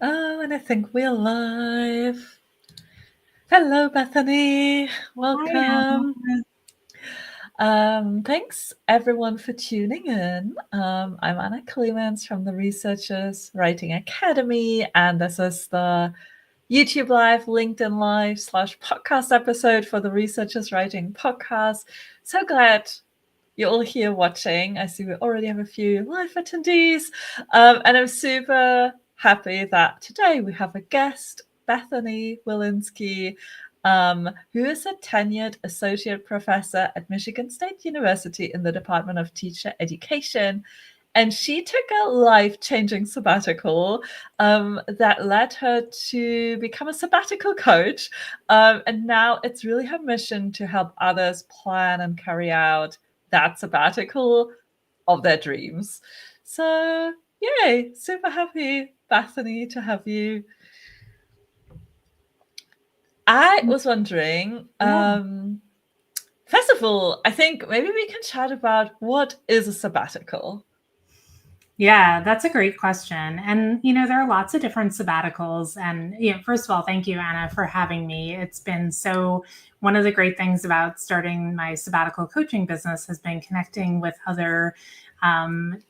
Oh, and I think we're live. Hello, Bethany. Hi, Anna. Welcome. Thanks everyone for tuning in. I'm Anna Clemens from the Researchers Writing Academy, and this is the YouTube Live, LinkedIn Live / podcast episode for the Researchers Writing podcast. So glad you're all here watching. I see we already have a few live attendees, and I'm super happy that today we have a guest, Bethany Wilinski, who is a tenured associate professor at Michigan State University in the Department of Teacher Education. And she took a life-changing sabbatical that led her to become a sabbatical coach. And now it's really her mission to help others plan and carry out that sabbatical of their dreams. So, yay, super happy, Bethany, to have you. I was wondering, first of all, I think maybe we can chat about what is a sabbatical. Yeah, that's a great question. And, there are lots of different sabbaticals. And, first of all, thank you, Anna, for having me. It's been one of the great things about starting my sabbatical coaching business has been connecting with other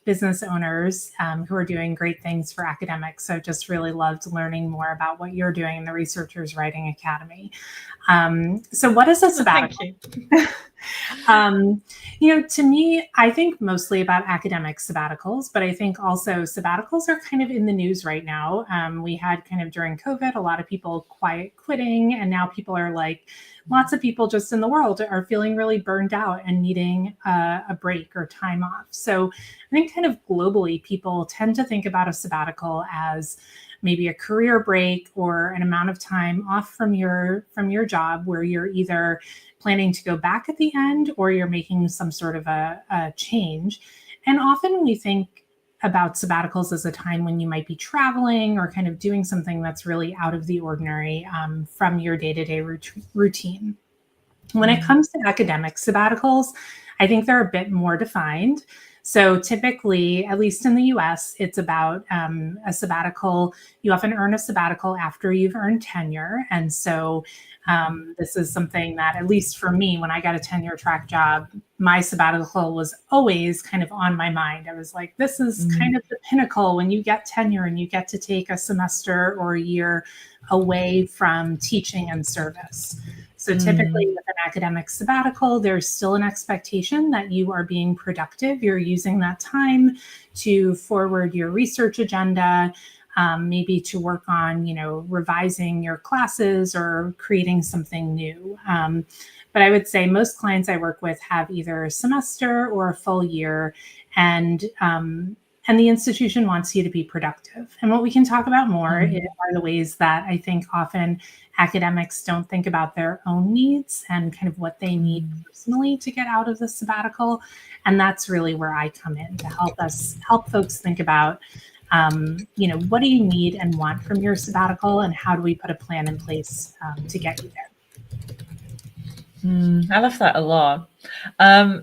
business owners who are doing great things for academics. So just really loved learning more about what you're doing in the Researchers Writing Academy. So what is a sabbatical? To me, I think mostly about academic sabbaticals, but I think also sabbaticals are kind of in the news right now. We had kind of during COVID, a lot of people quiet quitting, and now people are lots of people just in the world are feeling really burned out and needing a break or time off. So I think kind of globally, people tend to think about a sabbatical as maybe a career break or an amount of time off from your job where you're either planning to go back at the end or you're making some sort of a change. And often we think about sabbaticals as a time when you might be traveling or kind of doing something that's really out of the ordinary from your day-to-day routine. When it comes to academic sabbaticals, I think they're a bit more defined. So typically, at least in the US, it's about a sabbatical. You often earn a sabbatical after you've earned tenure. And so this is something that, at least for me, when I got a tenure track job, my sabbatical was always kind of on my mind. I was like, this is kind of the pinnacle when you get tenure and you get to take a semester or a year away from teaching and service. So typically with an academic sabbatical, there's still an expectation that you are being productive. You're using that time to forward your research agenda, maybe to work on, revising your classes or creating something new. But I would say most clients I work with have either a semester or a full year, and the institution wants you to be productive. And what we can talk about more are the ways that I think often academics don't think about their own needs and kind of what they need personally to get out of the sabbatical. And that's really where I come in to help folks think about, what do you need and want from your sabbatical, and how do we put a plan in place to get you there? I love that a lot.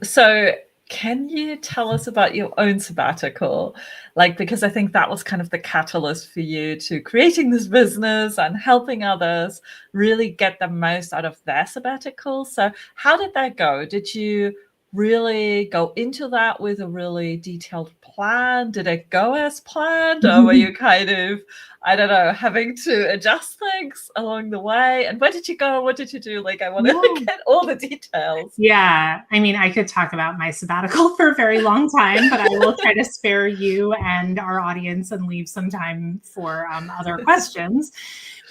So can you tell us about your own sabbatical? Because I think that was kind of the catalyst for you to creating this business and helping others really get the most out of their sabbatical. So how did that go? Did you really go into that with a really detailed plan? Did it go as planned? Or were you kind of, I don't know, having to adjust things along the way? And where did you go? What did you do? I want to get all the details. Yeah. I mean, I could talk about my sabbatical for a very long time, but I will try to spare you and our audience and leave some time for other questions.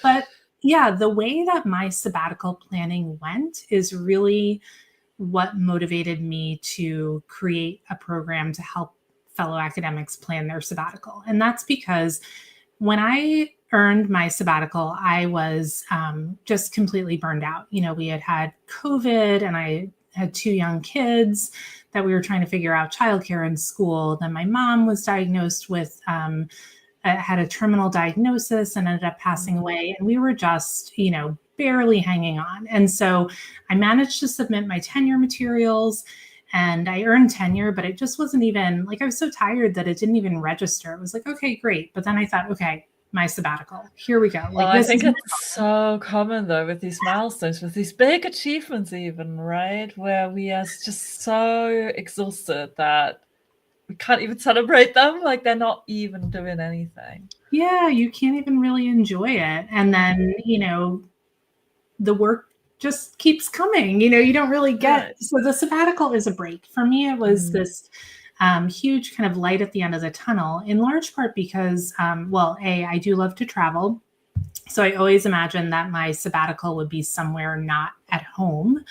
But yeah, the way that my sabbatical planning went is really what motivated me to create a program to help fellow academics plan their sabbatical. And that's because when I earned my sabbatical, I was just completely burned out. We had COVID, and I had 2 young kids that we were trying to figure out childcare in school. Then my mom was diagnosed with had a terminal diagnosis and ended up passing away. And we were just, barely hanging on. And so I managed to submit my tenure materials and I earned tenure, but it just wasn't even I was so tired that it didn't even register. It was okay, great. But then I thought, okay, my sabbatical. Here we go. Like, I this think is it's so common though with these milestones, with these big achievements even, right? Where we are just so exhausted that we can't even celebrate them. Like they're not even doing anything. yeah, you can't even really enjoy it. And then, the work just keeps coming. You don't really get. Right. So the sabbatical is a break. For me, it was Mm. this huge kind of light at the end of the tunnel, in large part because, I do love to travel. So I always imagined that my sabbatical would be somewhere not at home.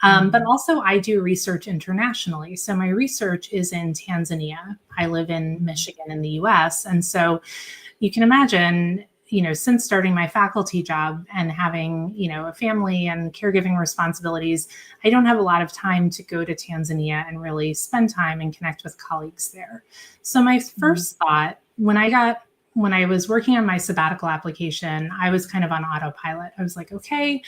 But also, I do research internationally. So my research is in Tanzania. I live in Michigan in the US. And so you can imagine, since starting my faculty job and having, a family and caregiving responsibilities, I don't have a lot of time to go to Tanzania and really spend time and connect with colleagues there. So my first thought when I was working on my sabbatical application, I was kind of on autopilot. I was like, okay,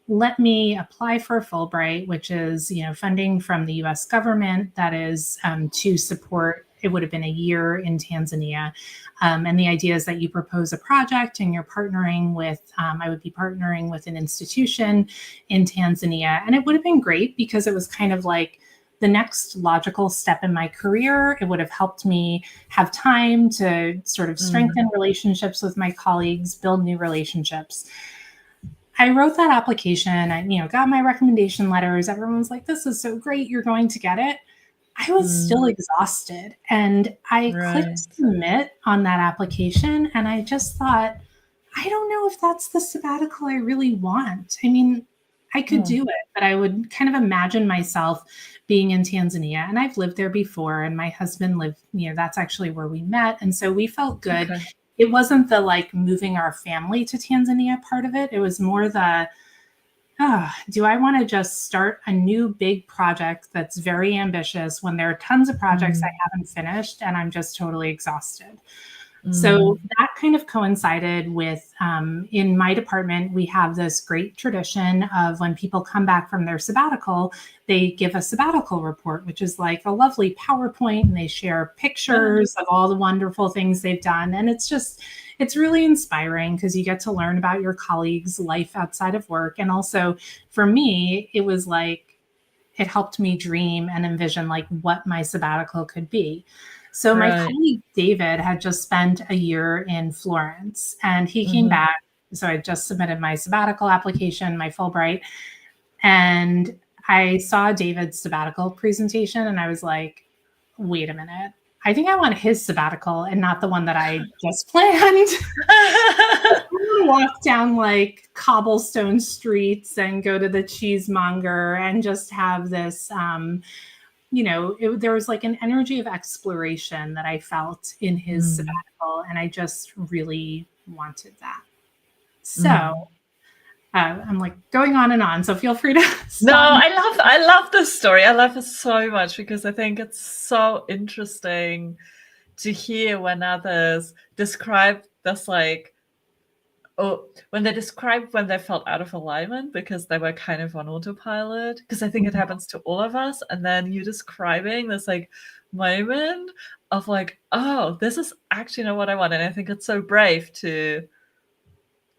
let me apply for a Fulbright, which is, funding from the US government that is to support, it would have been a year in Tanzania. And the idea is that you propose a project and you're partnering with, I would be partnering with an institution in Tanzania. And it would have been great because it was kind of like the next logical step in my career. It would have helped me have time to sort of strengthen relationships with my colleagues, build new relationships. I wrote that application. I, got my recommendation letters. Everyone was like, "This is so great. You're going to get it." I was still exhausted, and I clicked submit on that application, and I just thought, I don't know if that's the sabbatical I really want. I mean, I could do it, but I would kind of imagine myself being in Tanzania, and I've lived there before, and my husband lived, that's actually where we met. And so we felt good. Okay. It wasn't the like moving our family to Tanzania part of it. It was more the, do I want to just start a new big project that's very ambitious when there are tons of projects I haven't finished and I'm just totally exhausted? So that kind of coincided with, in my department, we have this great tradition of when people come back from their sabbatical, they give a sabbatical report, which is like a lovely PowerPoint, and they share pictures of all the wonderful things they've done. And it's really inspiring because you get to learn about your colleagues' life outside of work. And also for me, it was like, it helped me dream and envision like what my sabbatical could be. So my colleague David had just spent a year in Florence, and he came back. So I just submitted my sabbatical application, my Fulbright, and I saw David's sabbatical presentation, and I was like, wait a minute. I think I want his sabbatical and not the one that I just planned. I walk down like cobblestone streets and go to the cheesemonger and just have this there was like an energy of exploration that I felt in his sabbatical, and I just really wanted that. So I'm like going on and on, so feel free to stop. No, I love this story. I love it so much because I think it's so interesting to hear when others describe this when they describe when they felt out of alignment because they were kind of on autopilot, because I think it happens to all of us. And then you describing this like moment of like, oh, this is actually not what I want. And I think it's so brave to,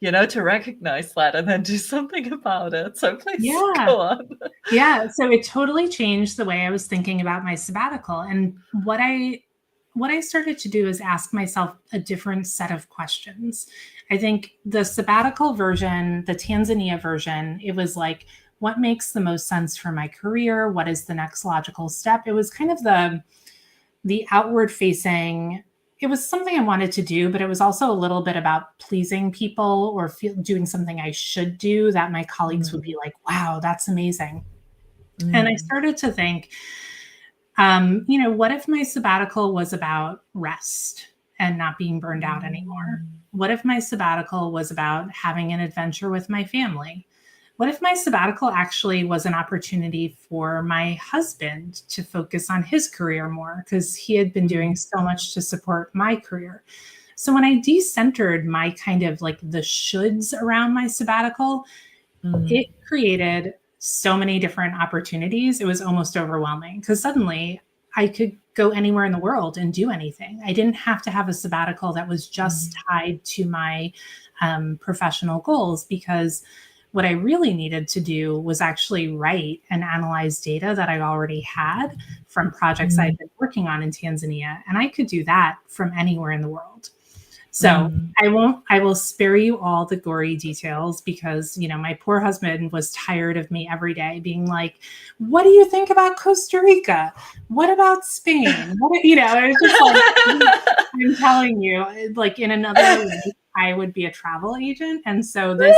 to recognize that and then do something about it. So please go on. Yeah. So it totally changed the way I was thinking about my sabbatical. And what I started to do is ask myself a different set of questions. I think the sabbatical version, the Tanzania version, it was like, what makes the most sense for my career? What is the next logical step? It was kind of the outward facing. It was something I wanted to do, but it was also a little bit about pleasing people or doing something I should do that my colleagues would be like, wow, that's amazing. And I started to think, what if my sabbatical was about rest and not being burned out anymore? What if my sabbatical was about having an adventure with my family? What if my sabbatical actually was an opportunity for my husband to focus on his career more because he had been doing so much to support my career? So when I decentered my kind of like the shoulds around my sabbatical, it created so many different opportunities. It was almost overwhelming because suddenly I could go anywhere in the world and do anything. I didn't have to have a sabbatical that was just tied to my professional goals, because what I really needed to do was actually write and analyze data that I already had from projects I'd been working on in Tanzania. And I could do that from anywhere in the world. So I will spare you all the gory details, because, you know, my poor husband was tired of me every day being like, what do you think about Costa Rica? What about Spain? What, you know, it's just like, I'm telling you, like in another week, I would be a travel agent. And so this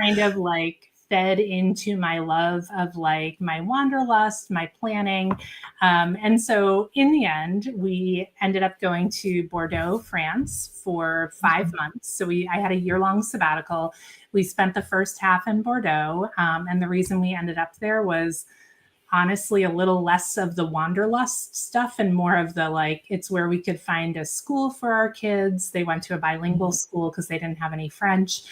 kind of like fed into my love of like my wanderlust, my planning. And so in the end, we ended up going to Bordeaux, France for 5 months. So I had a year-long sabbatical. We spent the first half in Bordeaux. And the reason we ended up there was honestly a little less of the wanderlust stuff and more of the like, it's where we could find a school for our kids. They went to a bilingual school because they didn't have any French.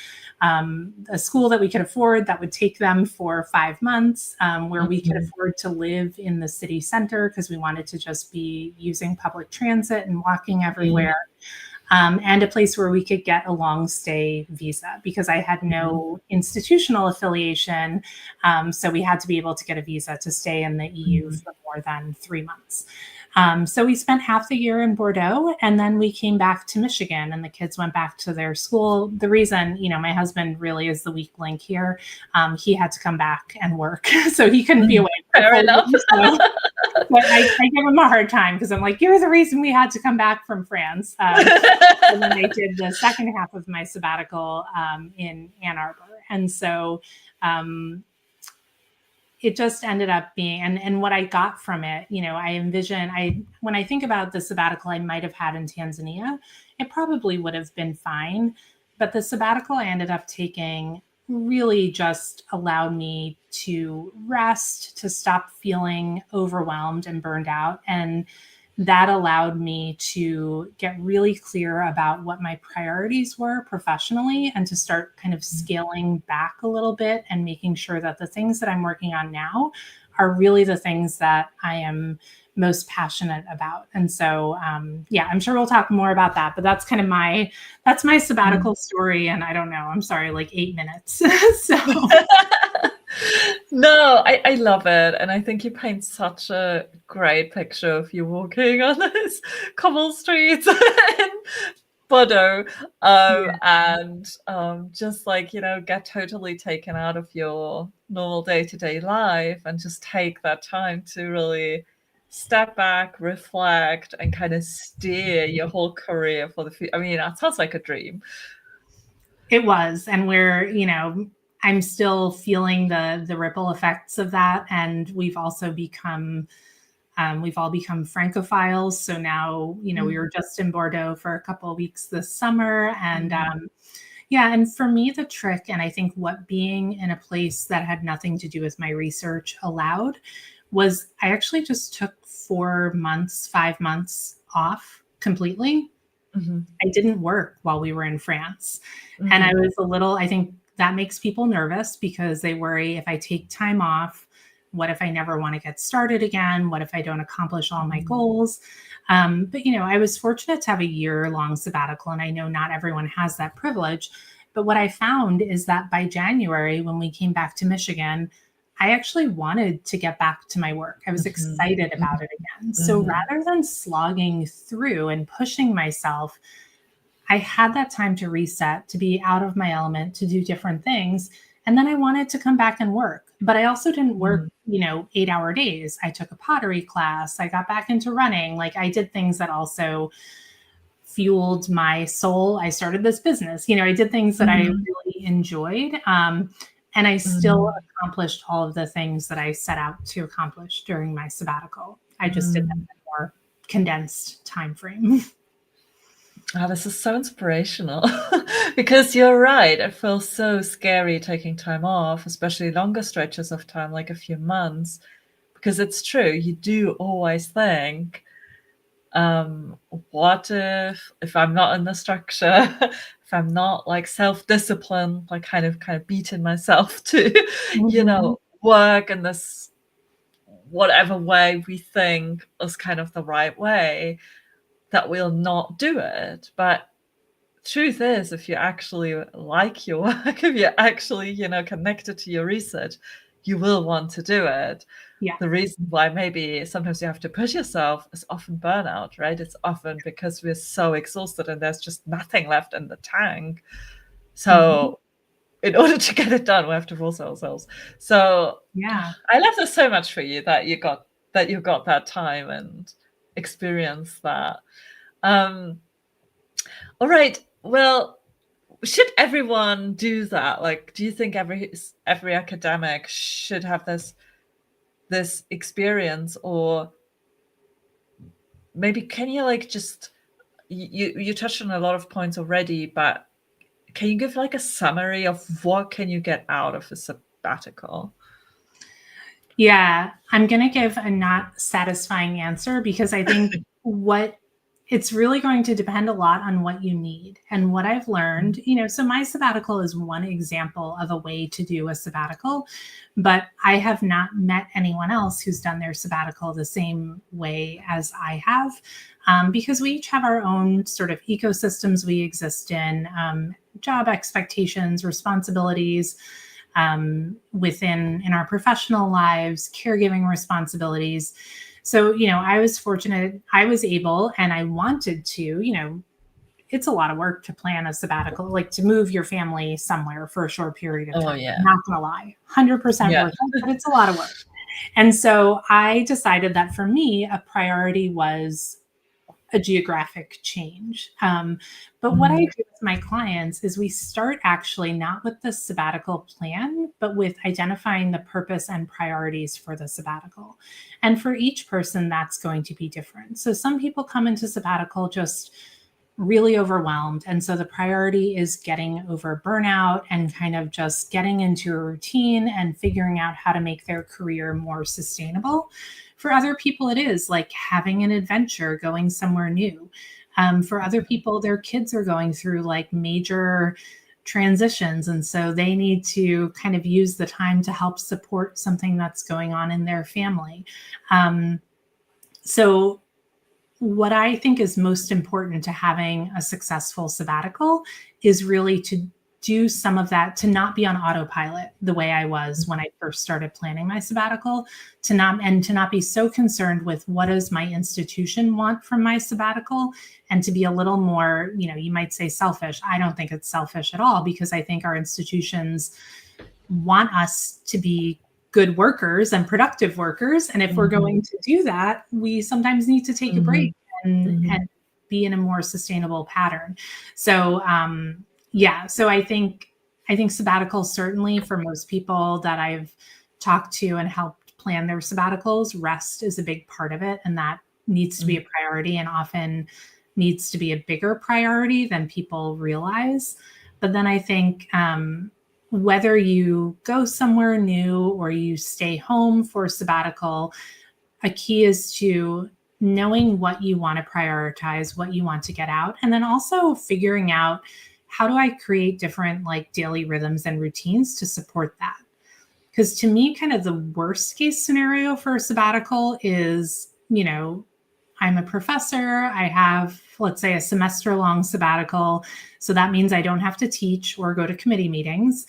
A school that we could afford that would take them for 5 months, where we could afford to live in the city center because we wanted to just be using public transit and walking everywhere. And a place where we could get a long stay visa, because I had no institutional affiliation. So we had to be able to get a visa to stay in the EU for more than 3 months. So we spent half the year in Bordeaux, and then we came back to Michigan, and the kids went back to their school. The reason, you know, my husband really is the weak link here. He had to come back and work, so he couldn't be away. Fair enough. But I give him a hard time because I'm like, you're the reason we had to come back from France. And then I did the second half of my sabbatical in Ann Arbor. And so it just ended up being, and what I got from it, you know, I envision, when I think about the sabbatical I might have had in Tanzania, it probably would have been fine. But the sabbatical I ended up taking really just allowed me to rest, to stop feeling overwhelmed and burned out. And that allowed me to get really clear about what my priorities were professionally, and to start kind of scaling back a little bit and making sure that the things that I'm working on now are really the things that I am most passionate about. And so, yeah, I'm sure we'll talk more about that, but that's kind of that's my sabbatical story. And I don't know, I'm sorry, like 8 minutes. So. No, I love it. And I think you paint such a great picture of you walking on those cobble streets in Bordeaux, and just like, you know, get totally taken out of your normal day-to-day life and just take that time to really step back, reflect, and kind of steer your whole career for the future. I mean, that sounds like a dream. It was. And we're, you know, I'm still feeling the ripple effects of that. And we've also become, we've all become Francophiles. So now, you know, we were just in Bordeaux for a couple of weeks this summer. And yeah, and for me, the trick, and I think what being in a place that had nothing to do with my research allowed, was I actually just took 4 months, 5 months off completely. I didn't work while we were in France. And I was I think that makes people nervous, because they worry, if I take time off, what if I never want to get started again? What if I don't accomplish all my goals? But, you know, I was fortunate to have a year-long sabbatical, and I know not everyone has that privilege. But what I found is that by January, when we came back to Michigan, I actually wanted to get back to my work. I was excited about it again. So rather than slogging through and pushing myself, I had that time to reset, to be out of my element, to do different things. And then I wanted to come back and work. But I also didn't work, you know, 8-hour days. I took a pottery class. I got back into running. Like, I did things that also fueled my soul. I started this business. You know, I did things that I really enjoyed. And I still accomplished all of the things that I set out to accomplish during my sabbatical. I just did them in a more condensed time frame. Oh, this is so inspirational. Because you're right. It feels so scary taking time off, especially longer stretches of time, like a few months. Because it's true, you do always think, what if I'm not in the structure, if I'm not like self-disciplined, like kind of beating myself to, you know, work in this whatever way we think is kind of the right way, that we'll not do it. But truth is, if you actually like your work, if you're actually, connected to your research, you will want to do it. Yeah. The reason why maybe sometimes you have to push yourself is often burnout, right? It's often because we're so exhausted and there's just nothing left in the tank. So in order to get it done, we have to force ourselves. So Yeah. I love this so much for you that you got that time and experienced that. All right. Well, should everyone do that? Like, do you think every academic should have this experience, or maybe can you like just you touched on a lot of points already, but can you give like a summary of what can you get out of a sabbatical? Yeah, I'm going to give a not satisfying answer because I think it's really going to depend a lot on what you need and what I've learned. So my sabbatical is one example of a way to do a sabbatical, but I have not met anyone else who's done their sabbatical the same way as I have, because we each have our own sort of ecosystems we exist in, job expectations, responsibilities, in our professional lives, caregiving responsibilities. So, I was fortunate, I was able, and I wanted to, it's a lot of work to plan a sabbatical, like to move your family somewhere for a short period of time. Oh, yeah. I'm not going to lie, 100% Yeah. worth it, but it's a lot of work. And so I decided that for me, a priority was a geographic change. But what I do with my clients is we start actually not with the sabbatical plan, but with identifying the purpose and priorities for the sabbatical. And for each person, that's going to be different. So some people come into sabbatical just really overwhelmed. And so the priority is getting over burnout and kind of just getting into a routine and figuring out how to make their career more sustainable. For other people, it is like having an adventure, going somewhere new. For other people, their kids are going through like major transitions. And so they need to kind of use the time to help support something that's going on in their family. So what I think is most important to having a successful sabbatical is really to do some of that, to not be on autopilot the way I was when I first started planning my sabbatical, to not be so concerned with what does my institution want from my sabbatical, and to be a little more, you might say selfish. I don't think it's selfish at all, because I think our institutions want us to be good workers and productive workers. And if we're going to do that, we sometimes need to take a break and be in a more sustainable pattern. So, so I think sabbaticals, certainly for most people that I've talked to and helped plan their sabbaticals, rest is a big part of it. And that needs to be a priority, and often needs to be a bigger priority than people realize. But then I think, whether you go somewhere new or you stay home for sabbatical, a key is to knowing what you want to prioritize, what you want to get out, and then also figuring out, how do I create different like daily rhythms and routines to support that? Because to me, kind of the worst case scenario for a sabbatical is, I'm a professor, I have, let's say, a semester long sabbatical. So that means I don't have to teach or go to committee meetings.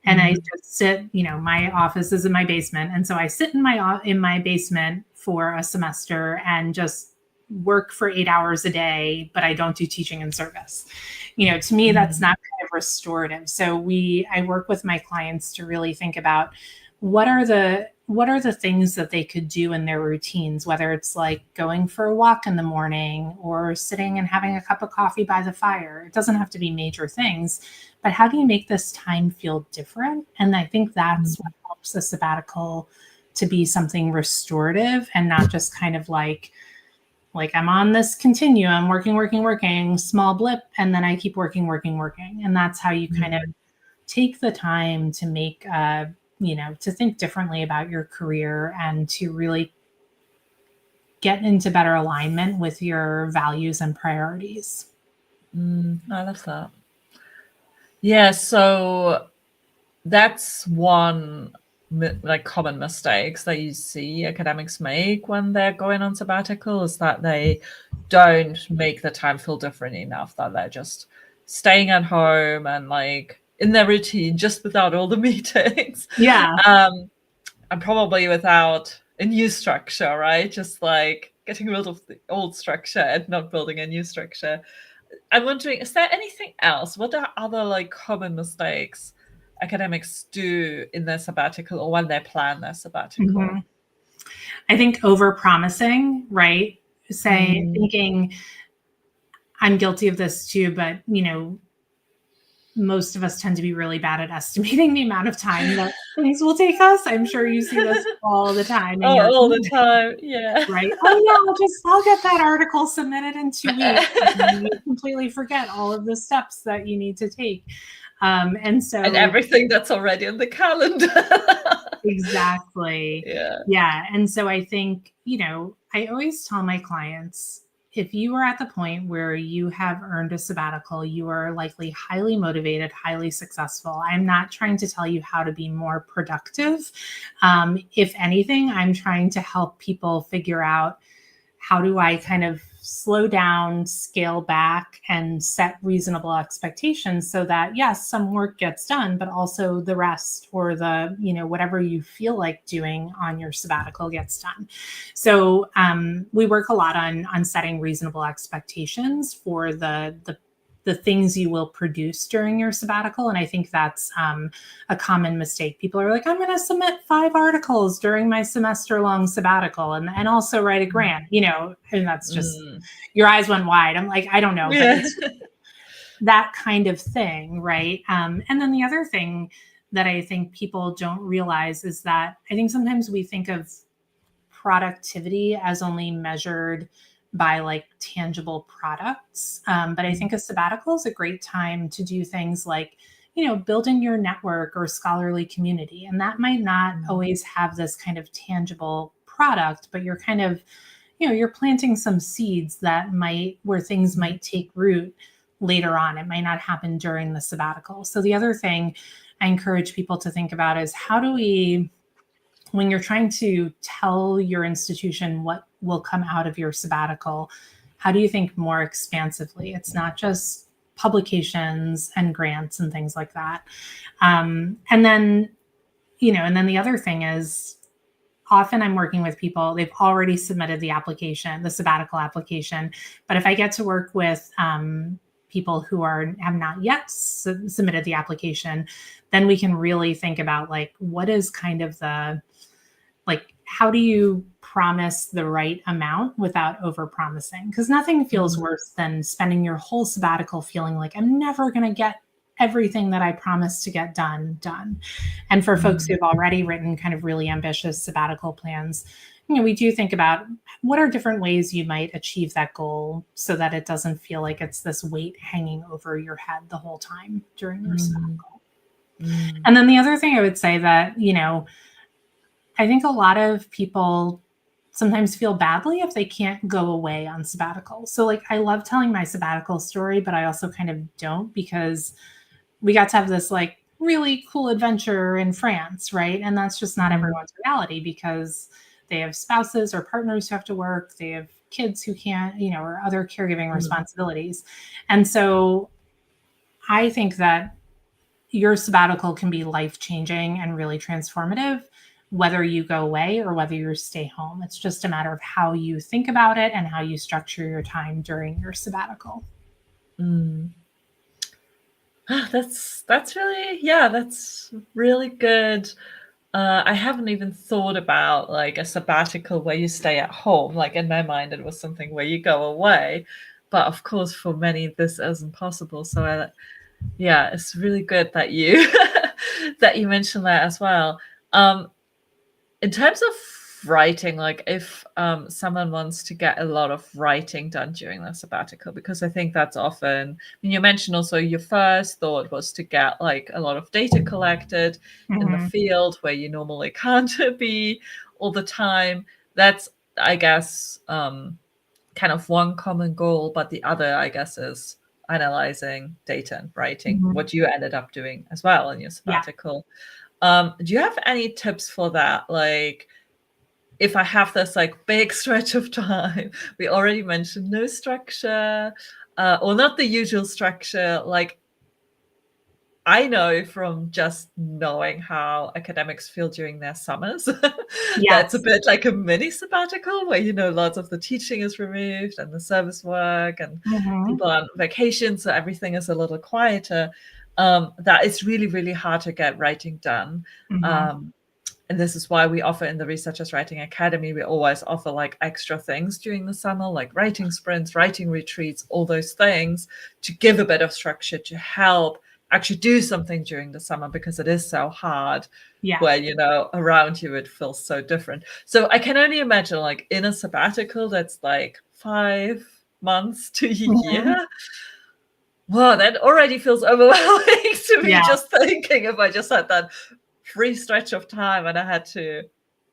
And I just sit, my office is in my basement. And so I sit in my basement for a semester and just work for 8 hours a day, but I don't do teaching and service. To me, that's not kind of restorative. So I work with my clients to really think about what are the things that they could do in their routines, whether it's like going for a walk in the morning or sitting and having a cup of coffee by the fire. It doesn't have to be major things, but how do you make this time feel different? And I think that's what helps a sabbatical to be something restorative, and not just kind of like I'm on this continuum, working, small blip, and then I keep working. And that's how you kind of take the time to make, to think differently about your career and to really get into better alignment with your values and priorities. I love that. Yeah, so that's one like common mistakes that you see academics make when they're going on sabbatical is that they don't make the time feel different enough, that they're just staying at home and like in their routine just without all the meetings. Yeah. And probably without a new structure, right? Just like getting rid of the old structure and not building a new structure. I'm wondering, is there anything else? What are other like common mistakes academics do in their sabbatical or when they plan their sabbatical? Mm-hmm. I think overpromising, right? Thinking, I'm guilty of this too, but most of us tend to be really bad at estimating the amount of time that things will take us. I'm sure you see this all the time in your all the time, yeah. right? Oh yeah, I'll get that article submitted in 2 weeks. And you completely forget all of the steps that you need to take. And everything that's already in the calendar. Exactly. Yeah. And so I think, I always tell my clients, if you are at the point where you have earned a sabbatical, you are likely highly motivated, highly successful. I'm not trying to tell you how to be more productive. If anything, I'm trying to help people figure out, how do I kind of slow down, scale back, and set reasonable expectations so that, yes, some work gets done, but also the rest, or the, whatever you feel like doing on your sabbatical gets done. So we work a lot on setting reasonable expectations for the things you will produce during your sabbatical. And I think that's a common mistake. People are like, I'm going to submit 5 articles during my semester-long sabbatical and also write a grant, and that's just, your eyes went wide. I'm like, I don't know, but it's that kind of thing, right? And then the other thing that I think people don't realize is that I think sometimes we think of productivity as only measured by like tangible products. But I think a sabbatical is a great time to do things like, building your network or scholarly community. And that might not always have this kind of tangible product, but you're kind of, you're planting some seeds where things might take root later on. It might not happen during the sabbatical. So the other thing I encourage people to think about is, how do we, when you're trying to tell your institution what will come out of your sabbatical, how do you think more expansively? It's not just publications and grants and things like that. And then the other thing is, often I'm working with people, they've already submitted the sabbatical application. But if I get to work with people who have not yet submitted the application, then we can really think about like, what is kind of how do you promise the right amount without over-promising? Because nothing feels worse than spending your whole sabbatical feeling like, I'm never going to get everything that I promised to get done. And for folks who have already written kind of really ambitious sabbatical plans, we do think about what are different ways you might achieve that goal so that it doesn't feel like it's this weight hanging over your head the whole time during your sabbatical. And then the other thing I would say that, I think a lot of people sometimes feel badly if they can't go away on sabbatical. So like, I love telling my sabbatical story, but I also kind of don't, because we got to have this like really cool adventure in France, right? And that's just not everyone's reality, because they have spouses or partners who have to work. They have kids who can't, or other caregiving responsibilities. And so I think that your sabbatical can be life-changing and really transformative, whether you go away or whether you stay home. It's just a matter of how you think about it and how you structure your time during your sabbatical. That's really good. I haven't even thought about like a sabbatical where you stay at home. Like in my mind, it was something where you go away, but of course, for many, this isn't possible. So, it's really good that you that you mentioned that as well. In terms of writing, like if someone wants to get a lot of writing done during the sabbatical, because I think that's often, you mentioned also your first thought was to get like a lot of data collected in the field where you normally can't be all the time. That's, I guess, kind of one common goal, but the other, I guess, is analyzing data and writing, what you ended up doing as well in your sabbatical. Do you have any tips for that? Like, if I have this like big stretch of time, we already mentioned no structure, or not the usual structure. Like, I know from just knowing how academics feel during their summers that's a Yes. bit like a mini sabbatical where, lots of the teaching is removed and the service work and Mm-hmm. people are on vacation, so everything is a little quieter. That it's really, really hard to get writing done. Mm-hmm. And this is why we offer in the Researchers Writing Academy, we always offer like extra things during the summer, like writing sprints, writing retreats, all those things to give a bit of structure to help actually do something during the summer, because it is so hard Yeah. when, around you it feels so different. So I can only imagine, like, in a sabbatical that's like 5 months to a Mm-hmm. year. Wow, that already feels overwhelming to me, Yeah. just thinking if I just had that free stretch of time and I had to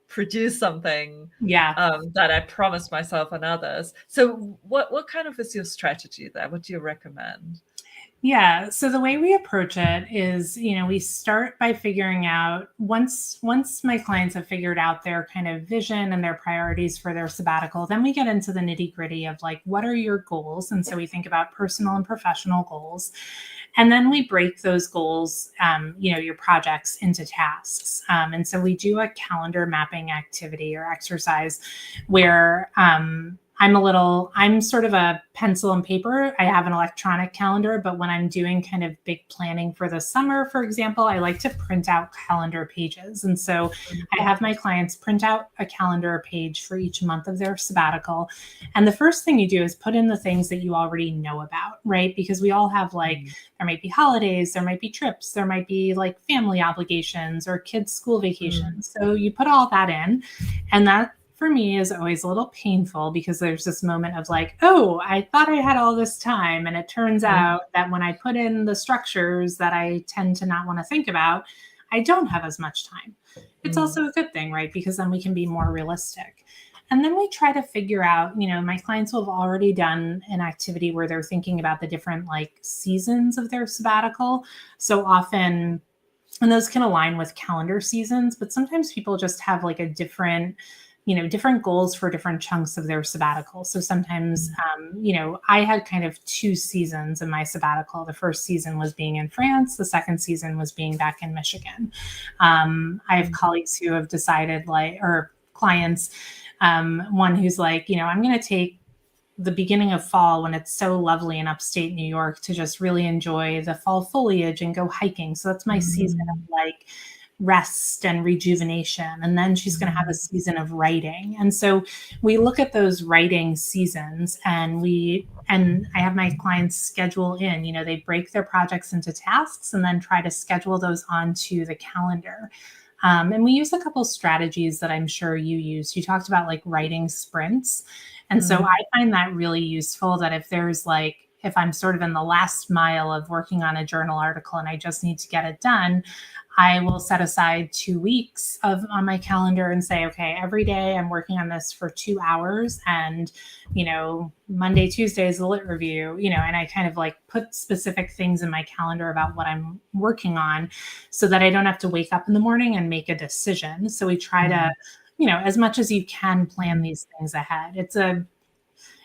produce something Yeah. that I promised myself and others. So what kind of is your strategy there? What do you recommend? Yeah. So the way we approach it is, we start by figuring out once my clients have figured out their kind of vision and their priorities for their sabbatical, then we get into the nitty-gritty of like, what are your goals? And so we think about personal and professional goals. And then we break those goals, your projects into tasks. And so we do a calendar mapping activity or exercise where I'm sort of a pencil and paper. I have an electronic calendar, but when I'm doing kind of big planning for the summer, for example, I like to print out calendar pages. And so I have my clients print out a calendar page for each month of their sabbatical. And the first thing you do is put in the things that you already know about, right? Because we all have there might be holidays, there might be trips, there might be like family obligations or kids' school vacations. So you put all that in, and that for me is always a little painful because there's this moment of like, oh, I thought I had all this time. And it turns out that when I put in the structures that I tend to not want to think about, I don't have as much time. It's also a good thing, right? Because then we can be more realistic. And then we try to figure out, my clients will have already done an activity where they're thinking about the different like seasons of their sabbatical. So often, and those can align with calendar seasons, but sometimes people just have like a different goals for different chunks of their sabbatical. So sometimes, I had kind of 2 seasons in my sabbatical. The first season was being in France. The second season was being back in Michigan. I have colleagues who have decided or clients, one who's like, I'm going to take the beginning of fall when it's so lovely in upstate New York to just really enjoy the fall foliage and go hiking. So that's my season of like rest and rejuvenation. And then she's going to have a season of writing. And so we look at those writing seasons and I have my clients schedule in, they break their projects into tasks and then try to schedule those onto the calendar. And we use a couple strategies that I'm sure you use. You talked about like writing sprints. And so I find that really useful, that if I'm sort of in the last mile of working on a journal article and I just need to get it done, I will set aside 2 weeks on my calendar and say, okay, every day I'm working on this for 2 hours, and, Monday, Tuesday is the lit review, and I kind of like put specific things in my calendar about what I'm working on so that I don't have to wake up in the morning and make a decision. So we try to, as much as you can, plan these things ahead.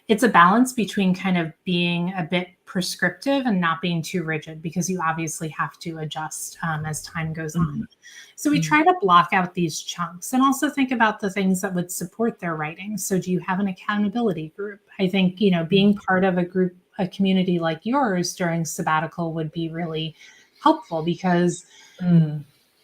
It's a balance between kind of being a bit prescriptive and not being too rigid, because you obviously have to adjust as time goes on. So we try to block out these chunks and also think about the things that would support their writing. So do you have an accountability group? I think, being part of a community like yours during sabbatical would be really helpful, because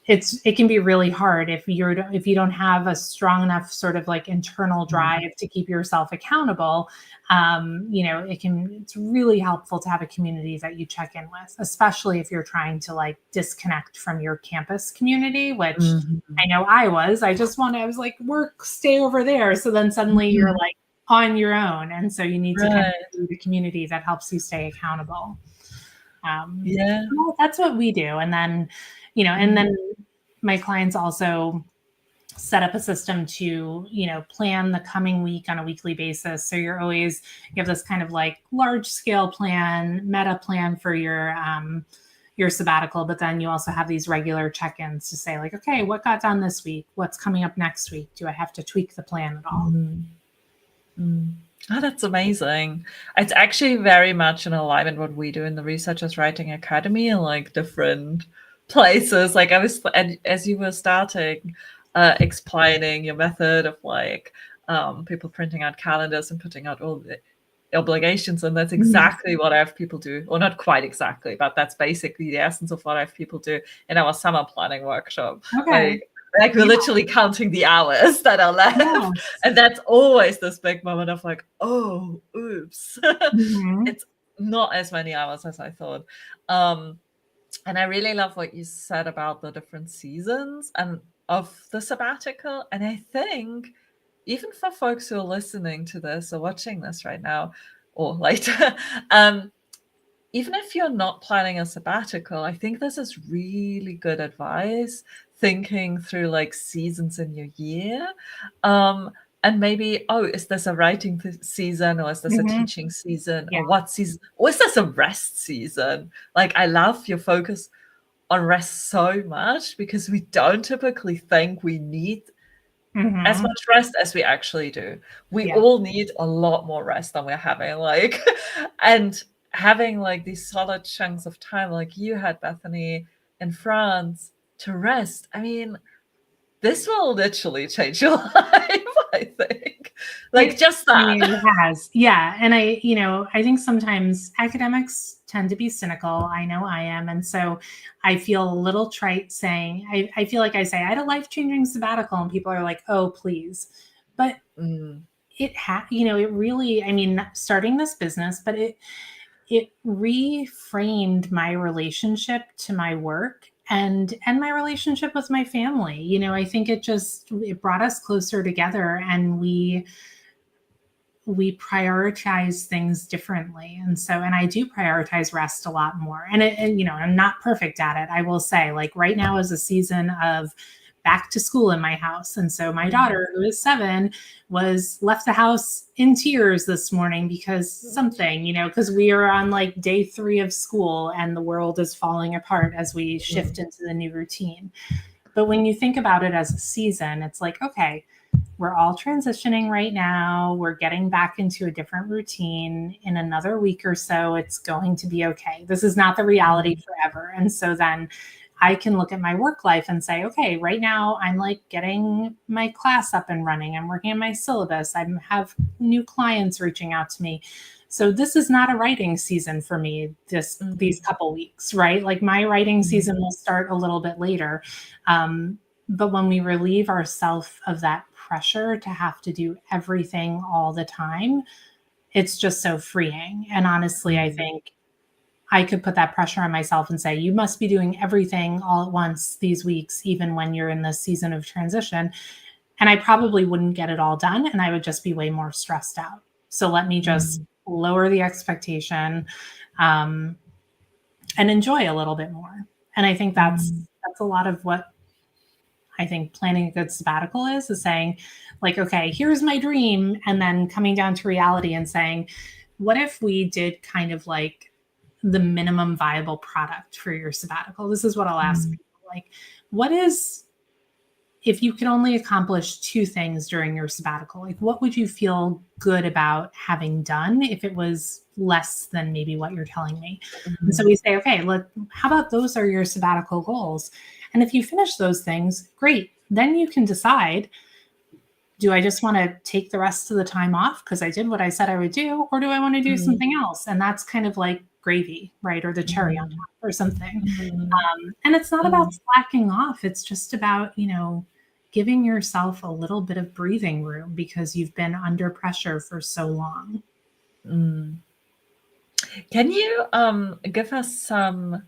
it can be really hard if you don't have a strong enough sort of like internal drive to keep yourself accountable. It's really helpful to have a community that you check in with, especially if you're trying to like disconnect from your campus community, which I know I was like, work, stay over there. So then suddenly you're like on your own. And so you need to kind of do the community that helps you stay accountable. Well, that's what we do. And then, and then my clients also set up a system to, plan the coming week on a weekly basis. So you have this kind of like large scale plan, meta plan for your your sabbatical, but then you also have these regular check-ins to say like, okay, what got done this week? What's coming up next week? Do I have to tweak the plan at all? Oh, that's amazing. It's actually very much in alignment what we do in the Researchers Writing Academy in like different places. Like I was, and as you were starting, explaining your method of like people printing out calendars and putting out all the obligations, and that's exactly what I have people do, or not quite exactly, but that's basically the essence of what I have people do in our summer planning workshop. Okay. Like we're literally counting the hours that are left. Yes. And that's always this big moment of like, oh, oops. It's not as many hours as I thought. And I really love what you said about the different seasons and of the sabbatical. And I think even for folks who are listening to this or watching this right now or later, even if you're not planning a sabbatical, I think this is really good advice, thinking through like seasons in your year. And maybe, oh, is this a writing season, or is this a teaching season, or what season, or is this a rest season? Like, I love your focus on rest so much, because we don't typically think we need as much rest as we actually do. We all need a lot more rest than we're having, like, and having like these solid chunks of time like you had, Bethany, in France to rest. I mean, this will literally change your life, I think. Like just that. I mean, it has. Yeah. And I think sometimes academics tend to be cynical. I know I am. And so I feel a little trite saying, I feel like I say I had a life-changing sabbatical and people are like, oh, please. But it really, I mean, starting this business, but it reframed my relationship to my work and my relationship with my family. I think it brought us closer together, and we prioritize things differently. And I do prioritize rest a lot more. And I'm not perfect at it. I will say, like, right now is a season of back to school in my house. And so my daughter, who is 7, left the house in tears this morning because because we are on like day 3 of school and the world is falling apart as we shift into the new routine. But when you think about it as a season, it's like, okay, we're all transitioning right now. We're getting back into a different routine. In another week or so, it's going to be okay. This is not the reality forever. And so then I can look at my work life and say, okay, right now I'm like getting my class up and running. I'm working on my syllabus. I have new clients reaching out to me. So this is not a writing season for me these couple weeks, right? Like my writing season will start a little bit later. But when we relieve ourselves of that pressure to have to do everything all the time, it's just so freeing. And honestly, I think I could put that pressure on myself and say, you must be doing everything all at once these weeks, even when you're in this season of transition. And I probably wouldn't get it all done, and I would just be way more stressed out. So let me just lower the expectation and enjoy a little bit more. And I think that's a lot of what I think planning a good sabbatical is saying, like, okay, here's my dream. And then coming down to reality and saying, what if we did kind of like the minimum viable product for your sabbatical? This is what I'll ask people. Like, what is, if you could only accomplish 2 things during your sabbatical, like what would you feel good about having done if it was less than maybe what you're telling me? And so we say, okay, how about those are your sabbatical goals? And if you finish those things, great. Then you can decide, do I just want to take the rest of the time off because I did what I said I would do, or do I want to do something else? And that's kind of like gravy, right? Or the cherry on top or something. And it's not about slacking off. It's just about, giving yourself a little bit of breathing room because you've been under pressure for so long. Can you give us some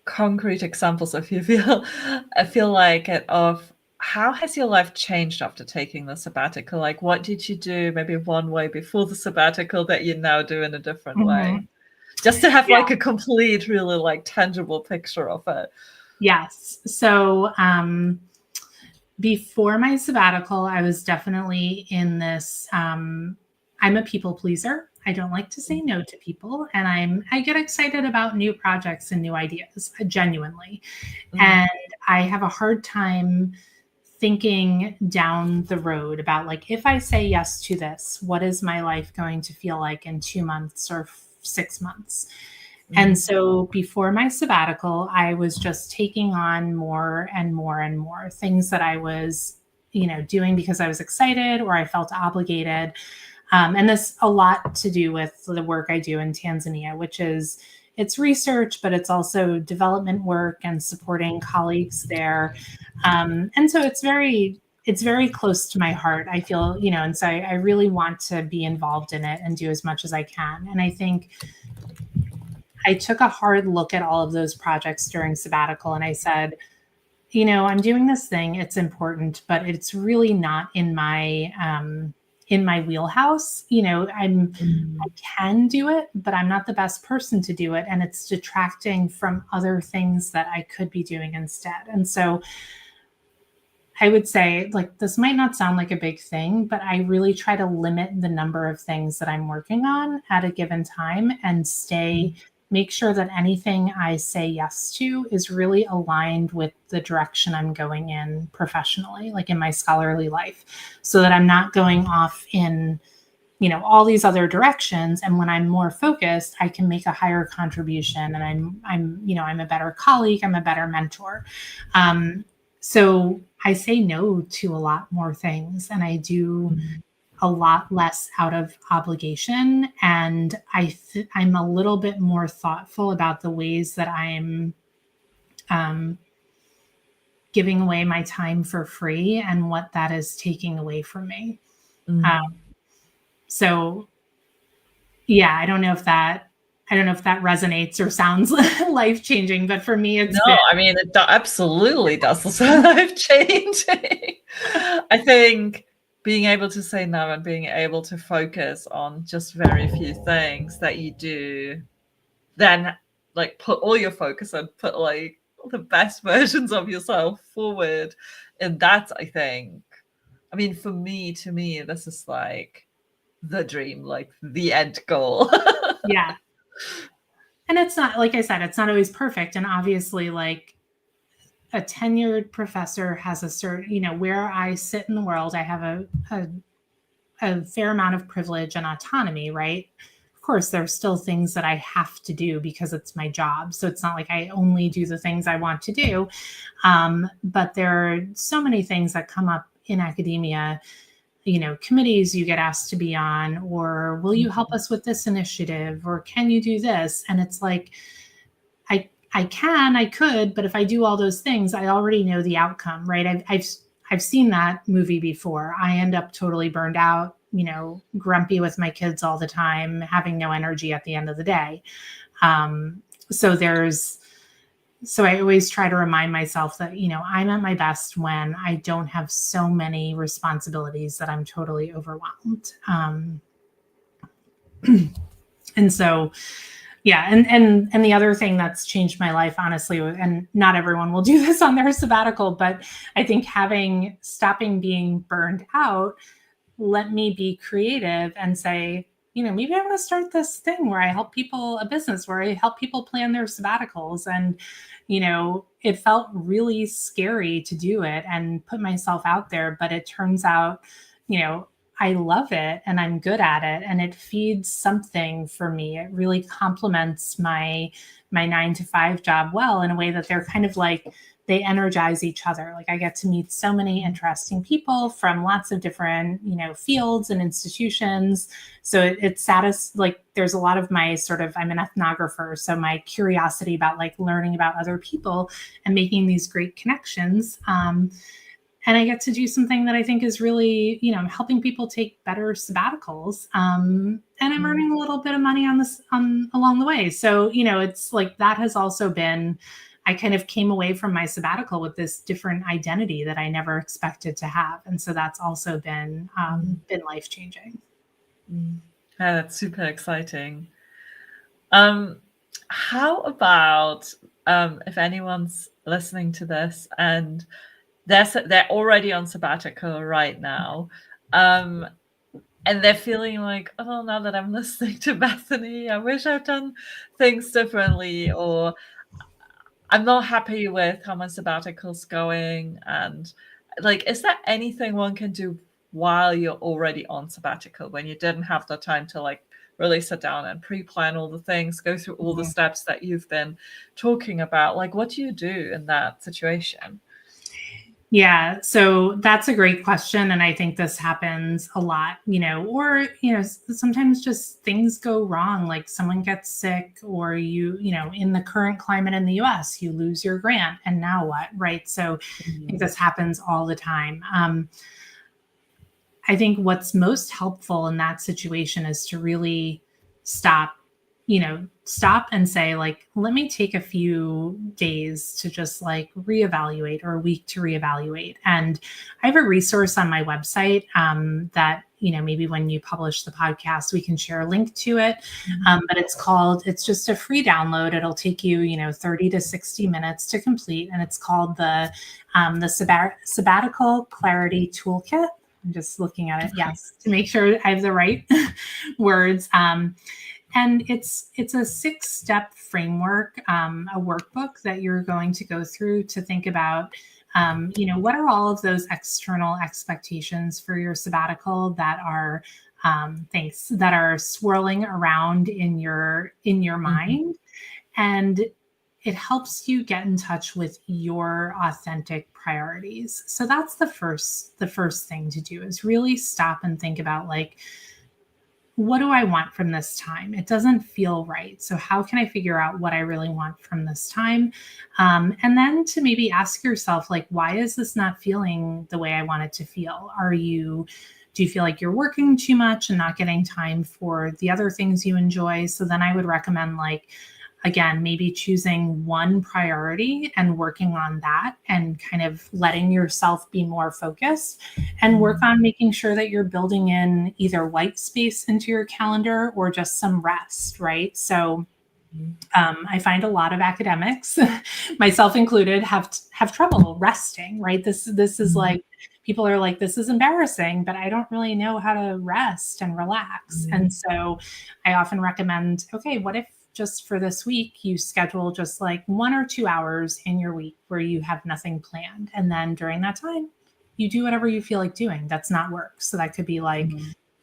concrete examples, if you feel like it, of how has your life changed after taking the sabbatical? Like, what did you do maybe one way before the sabbatical that you now do in a different way? Just to have like a complete, really like tangible picture of it. Yes. So before my sabbatical, I was definitely in this, I'm a people pleaser. I don't like to say no to people, and I get excited about new projects and new ideas, genuinely. And I have a hard time thinking down the road about, like, if I say yes to this, what is my life going to feel like in 2 months or 6 months? And so before my sabbatical, I was just taking on more and more and more things that I was, doing because I was excited or I felt obligated. And this a lot to do with the work I do in Tanzania, which is, it's research, but it's also development work and supporting colleagues there. And so it's very close to my heart, I feel, and so I really want to be involved in it and do as much as I can. And I think I took a hard look at all of those projects during sabbatical, and I said, I'm doing this thing. It's important, but it's really not in my wheelhouse. I can do it, but I'm not the best person to do it, and it's detracting from other things that I could be doing instead. And so I would say, like, this might not sound like a big thing, but I really try to limit the number of things that I'm working on at a given time and make sure that anything I say yes to is really aligned with the direction I'm going in professionally, like in my scholarly life, so that I'm not going off in, all these other directions. And when I'm more focused, I can make a higher contribution, and I'm a better colleague, I'm a better mentor. So I say no to a lot more things, and I do a lot less out of obligation. And I'm a little bit more thoughtful about the ways that I'm giving away my time for free and what that is taking away from me. So yeah, I don't know if that resonates or sounds life-changing, but for me, it's I mean, it absolutely does sound life-changing. I think being able to say no and being able to focus on just very few things that you do, then like put all your focus and put like the best versions of yourself forward. And that's, I think, I mean, to me, this is like the dream, like the end goal. Yeah. And it's not, like I said, it's not always perfect. And obviously, like, a tenured professor has a certain, where I sit in the world, I have a fair amount of privilege and autonomy, right? Of course, there's still things that I have to do because it's my job. So it's not like I only do the things I want to do. But there are so many things that come up in academia, committees you get asked to be on, or will you help us with this initiative, or can you do this? And it's like, I could, but if I do all those things, I already know the outcome, right? I've seen that movie before. I end up totally burned out, grumpy with my kids all the time, having no energy at the end of the day. So I always try to remind myself that, I'm at my best when I don't have so many responsibilities that I'm totally overwhelmed. And so, yeah. And the other thing that's changed my life, honestly, and not everyone will do this on their sabbatical, but I think stopping being burned out let me be creative and say, maybe I want to start this thing where I help people, a business where I help people plan their sabbaticals. And, it felt really scary to do it and put myself out there, but it turns out, I love it and I'm good at it, and it feeds something for me. It really complements my 9 to 5 job well, in a way that they're kind of like, they energize each other. Like, I get to meet so many interesting people from lots of different, fields and institutions. So it's like, there's a lot of my I'm an ethnographer. So my curiosity about like learning about other people and making these great connections. And I get to do something that I think is really, helping people take better sabbaticals. And I'm earning a little bit of money along the way. So, it's like, that has also been, I kind of came away from my sabbatical with this different identity that I never expected to have. And so that's also been life-changing. Yeah, that's super exciting. How about if anyone's listening to this and they're already on sabbatical right now, and they're feeling like, oh, now that I'm listening to Bethany, I wish I've done things differently, or I'm not happy with how my sabbatical's going. And like, is there anything one can do while you're already on sabbatical, when you didn't have the time to like really sit down and pre-plan all the things, go through all the steps that you've been talking about? Like, what do you do in that situation? Yeah, so that's a great question. And I think this happens a lot, sometimes just things go wrong, like someone gets sick, or in the current climate in the US, you lose your grant, and now what, right? So I think this happens all the time. I think what's most helpful in that situation is to really stop and say, like, let me take a few days to just like reevaluate, or a week to reevaluate. And I have a resource on my website that, maybe when you publish the podcast, we can share a link to it. But it's just a free download. It'll take you, 30 to 60 minutes to complete. And it's called the Sabbatical Clarity Toolkit. I'm just looking at it, yes, to make sure I have the right words. And it's a 6-step framework, a workbook that you're going to go through to think about, what are all of those external expectations for your sabbatical that are that are swirling around in your mind. And it helps you get in touch with your authentic priorities. So that's the first thing to do, is really stop and think about, like, what do I want from this time? It doesn't feel right. So how can I figure out what I really want from this time? And then to maybe ask yourself, like, why is this not feeling the way I want it to feel? Do you feel like you're working too much and not getting time for the other things you enjoy? So then I would recommend, like, again, maybe choosing one priority and working on that, and kind of letting yourself be more focused, and work on making sure that you're building in either white space into your calendar or just some rest, right? So I find a lot of academics, myself included, have trouble resting, right? This is like, people are like, this is embarrassing, but I don't really know how to rest and relax. And so I often recommend, okay, what if just for this week, you schedule just like 1 or 2 hours in your week where you have nothing planned. And then during that time, you do whatever you feel like doing. That's not work. So that could be like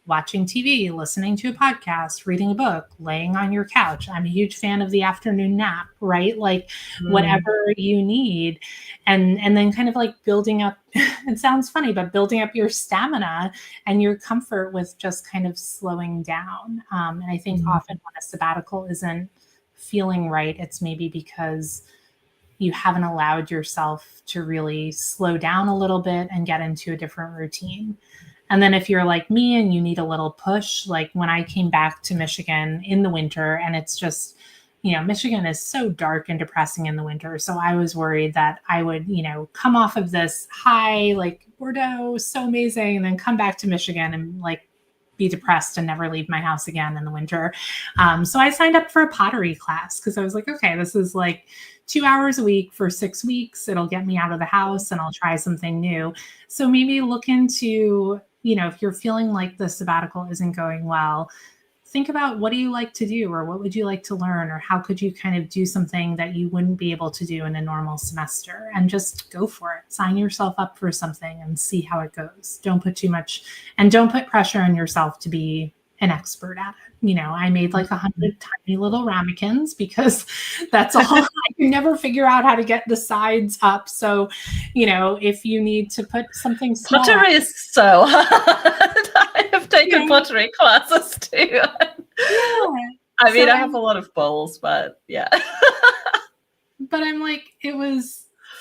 watching TV, listening to a podcast, reading a book, laying on your couch. I'm a huge fan of the afternoon nap, right? Like whatever you need. And then kind of like building up, it sounds funny, but building up your stamina and your comfort with just kind of slowing down. And I think often when a sabbatical isn't feeling right, it's maybe because you haven't allowed yourself to really slow down a little bit and get into a different routine. And then if you're like me and you need a little push, like when I came back to Michigan in the winter, and it's just, Michigan is so dark and depressing in the winter. So I was worried that I would, come off of this high, like Bordeaux, so amazing, and then come back to Michigan and like be depressed and never leave my house again in the winter. So I signed up for a pottery class because I was like, okay, this is like 2 hours a week for 6 weeks. It'll get me out of the house and I'll try something new. So maybe look into, if you're feeling like the sabbatical isn't going well, think about, what do you like to do, or what would you like to learn, or how could you kind of do something that you wouldn't be able to do in a normal semester, and just go for it. Sign yourself up for something and see how it goes. Don't put too much, and don't put pressure on yourself to be an expert at it. I made like 100 tiny little ramekins because that's all. I can never figure out how to get the sides up. So, if you need to put something small. Pottery is so hard. I have taken pottery classes too. Yeah. I mean, I have a lot of bowls, but yeah. But I'm like,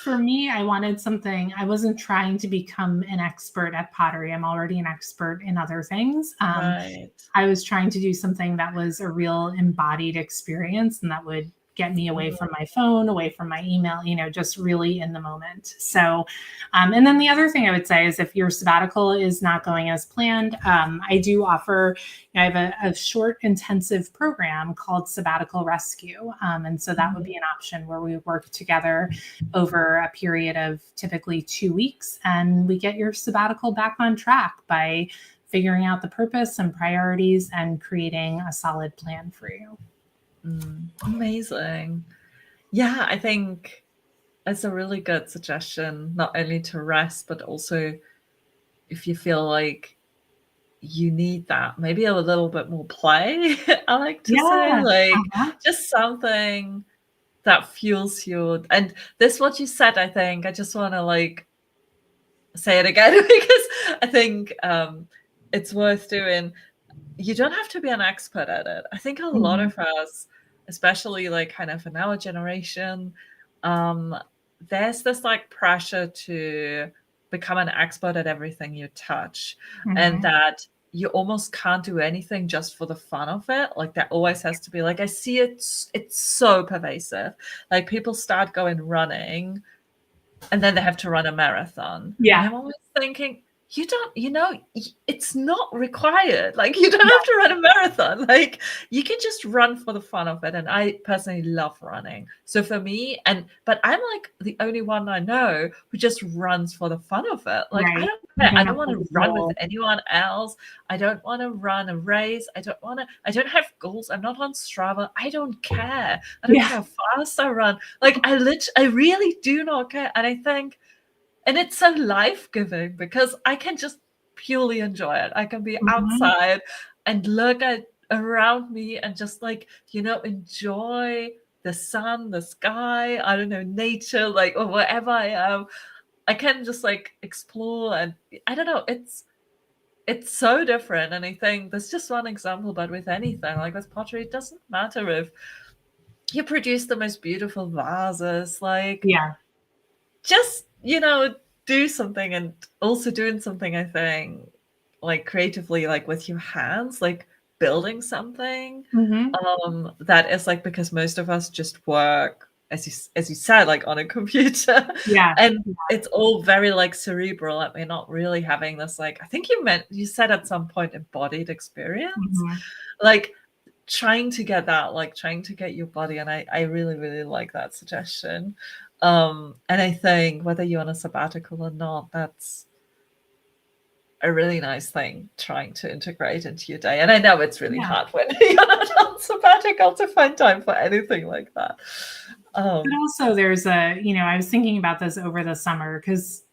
for me, I wanted something. I wasn't trying to become an expert at pottery. I'm already an expert in other things. Right. I was trying to do something that was a real embodied experience, and that would get me away from my phone, away from my email, just really in the moment. So, and then the other thing I would say is, if your sabbatical is not going as planned, I do offer, I have a short intensive program called Sabbatical Rescue. And so that would be an option where we work together over a period of typically 2 weeks, and we get your sabbatical back on track by figuring out the purpose and priorities and creating a solid plan for you. Amazing. Yeah, I think it's a really good suggestion, not only to rest, but also if you feel like you need that, maybe a little bit more play, I like to say, Yeah. like Uh-huh. just something that fuels you. And this, what you said, I think, I just want to like say it again because I think it's worth doing. You don't have to be an expert at it. I think a lot Mhm. of us, especially like kind of in our generation, um, there's this like pressure to become an expert at everything you touch, and Mhm. that you almost can't do anything just for the fun of it. Like there always has to be like, I see it's so pervasive. Like people start going running and then they have to run a marathon. And Yeah. I'm always thinking, you don't, it's not required. Like, you don't Yeah. have to run a marathon. Like, you can just run for the fun of it. And I personally love running. So for me, but I'm like the only one I know who just runs for the fun of it. Like, I Right. don't You care. I don't don't have want to to run with goal. anyone else. I don't want to run a race. I don't have goals. I'm not on Strava. I don't care. I don't Yeah. care how fast I run. Like I really do not care. And I think, and it's so life-giving because I can just purely enjoy it. I can be Mhm. outside and look at around me and just like, enjoy the sun, the sky, I don't know, nature, like, or wherever I am. I can just like explore, and I don't know, it's so different. And I think there's just one example, but with anything, like with pottery, it doesn't matter if you produce the most beautiful vases, like Yeah. just, do something. And also doing something, I think, like creatively, like with your hands, like building something, Mhm. that is like, because most of us just work, as you said, like on a computer, Yeah. and it's all very like cerebral, and we're not really having this, like, I think you said at some point, embodied experience, Mhm. like trying to get that, like trying to get your body. And I really, really like that suggestion. And I think whether you're on a sabbatical or not, that's a really nice thing trying to integrate into your day. And I know it's really Yeah. hard when you're not on sabbatical to find time for anything like that. But also there's I was thinking about this over the summer because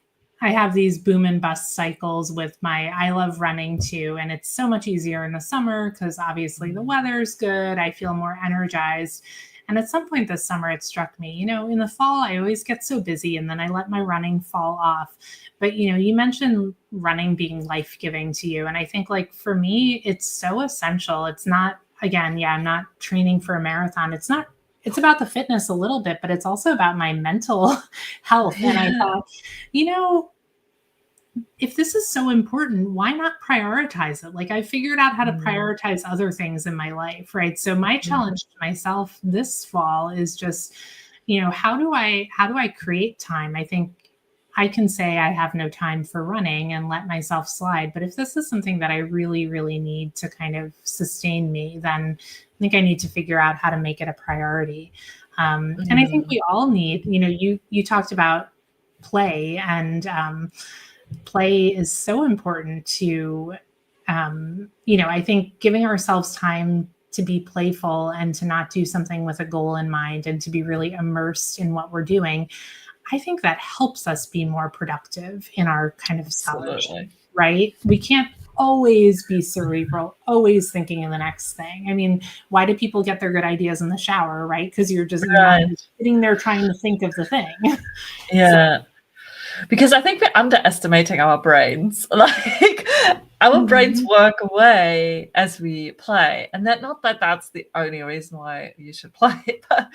I have these boom and bust cycles with I love running too. And it's so much easier in the summer because obviously the weather's good. I feel more energized. And at some point this summer, it struck me, in the fall, I always get so busy and then I let my running fall off. But, you mentioned running being life giving to you. And I think, like, for me, it's so essential. It's not, again, yeah, I'm not training for a marathon. It's about the fitness a little bit, but it's also about my mental health. And I Yeah. thought, if this is so important, why not prioritize it? Like, I figured out how to Mm, prioritize other things in my life, right? So my mhm, challenge to myself this fall is just, how do I create time? I think I can say I have no time for running and let myself slide. But if this is something that I really, really need to kind of sustain me, then I think I need to figure out how to make it a priority. And I think mm, we all need, you talked about play, and play is so important to, I think giving ourselves time to be playful and to not do something with a goal in mind and to be really immersed in what we're doing. I think that helps us be more productive in our kind of scholarship, absolutely. right? We can't always be cerebral, always thinking of the next thing. I mean, why do people get their good ideas in the shower, right? Because you're not Right. sitting there trying to think of the thing. So, Yeah. Because I think we're underestimating our brains. Like our brains mhm. work away as we play. And that, not that that's the only reason why you should play, but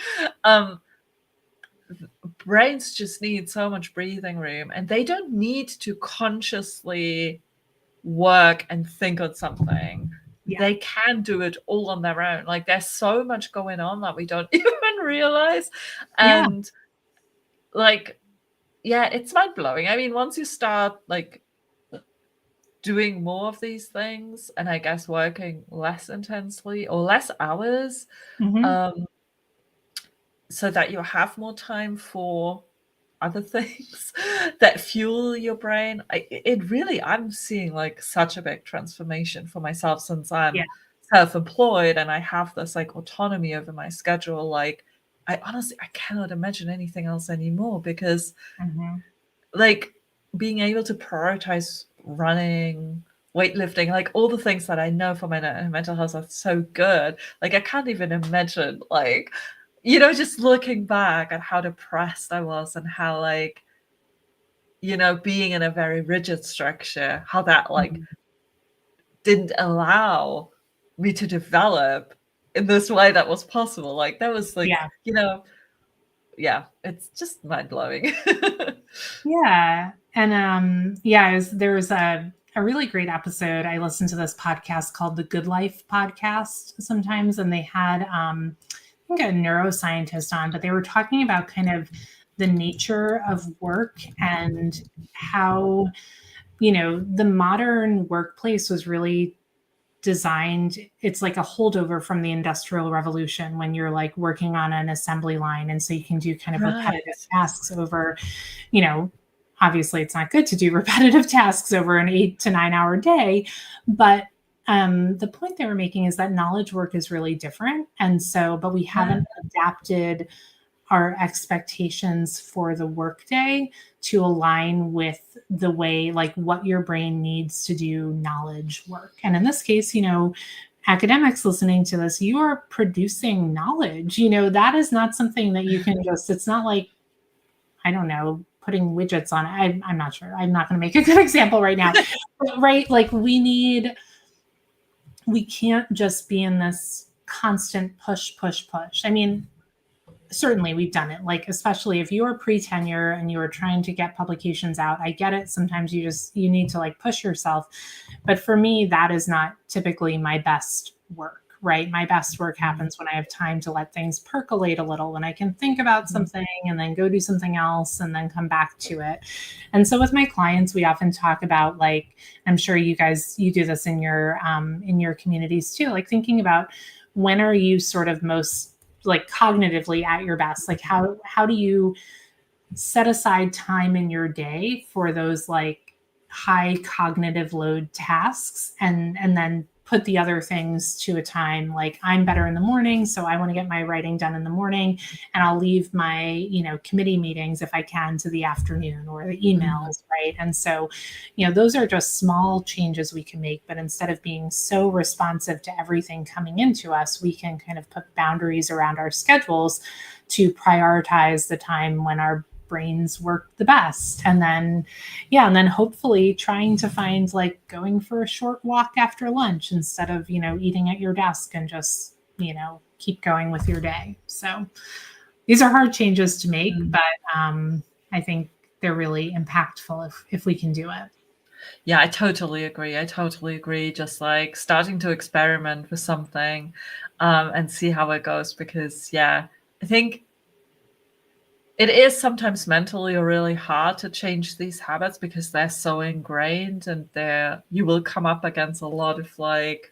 um brains just need so much breathing room, and they don't need to consciously work and think on something. Yeah, They can do it all on their own. Like there's so much going on that we don't even realize. yeah. And like, yeah, it's mind blowing. I mean, once you start like doing more of these things, and I guess working less intensely or less hours, Mhm. um, so that you have more time for other things that fuel your brain. I'm seeing like such a big transformation for myself since Yeah. I'm self-employed and I have this like autonomy over my schedule. Like I cannot imagine anything else anymore because Mm-hmm. like being able to prioritize running, weightlifting, like all the things that I know for my mental health are so good. Like I can't even imagine like, just looking back at how depressed I was and how like, being in a very rigid structure, how that like Mm-hmm. didn't allow me to develop in this way that was possible. Like that was like, Yeah. yeah, it's just mind blowing. Yeah. And yeah, there's a really great episode. I listen to this podcast called the Good Life podcast sometimes, and they had I think a neuroscientist on, but they were talking about kind of the nature of work and how, the modern workplace was really designed. It's like a holdover from the industrial revolution when you're like working on an assembly line, and so you can do kind of repetitive Right. tasks over, you know obviously it's not good to do repetitive tasks over an 8 to 9 hour day, but the point they were making is that knowledge work is really different, and so but we Yeah. haven't adapted our expectations for the workday to align with the way, like, what your brain needs to do knowledge work. And in this case, academics listening to this, you are producing knowledge. That is not something that you can just, it's not like, I don't know, putting widgets on. I'm not sure. I'm not going to make a good example right now. But, right? Like we can't just be in this constant push, push, push. I mean, certainly we've done it, like especially if you're pre-tenure and you're trying to get publications out. I get it, sometimes you need to like push yourself, but for me that is not typically my best work. Right, my best work happens when I have time to let things percolate a little, when I can think about something and then go do something else and then come back to it. And so with my clients, we often talk about, like, I'm sure you do this in your communities too, like thinking about when are you sort of most like cognitively at your best, like how do you set aside time in your day for those like high cognitive load tasks, and then put the other things to a time. Like, I'm better in the morning, so I want to get my writing done in the morning, and I'll leave my committee meetings if I can to the afternoon, or the emails, right? And so those are just small changes we can make, but instead of being so responsive to everything coming into us, we can kind of put boundaries around our schedules to prioritize the time when our brains work the best. And then hopefully trying to find, like, going for a short walk after lunch instead of eating at your desk, and just keep going with your day. So these are hard changes to make, but I think they're really impactful if we can do it. Yeah, I totally agree. I totally agree. Just like starting to experiment with something, and see how it goes. Because yeah, I think it is sometimes mentally really hard to change these habits because they're so ingrained, and you will come up against a lot of like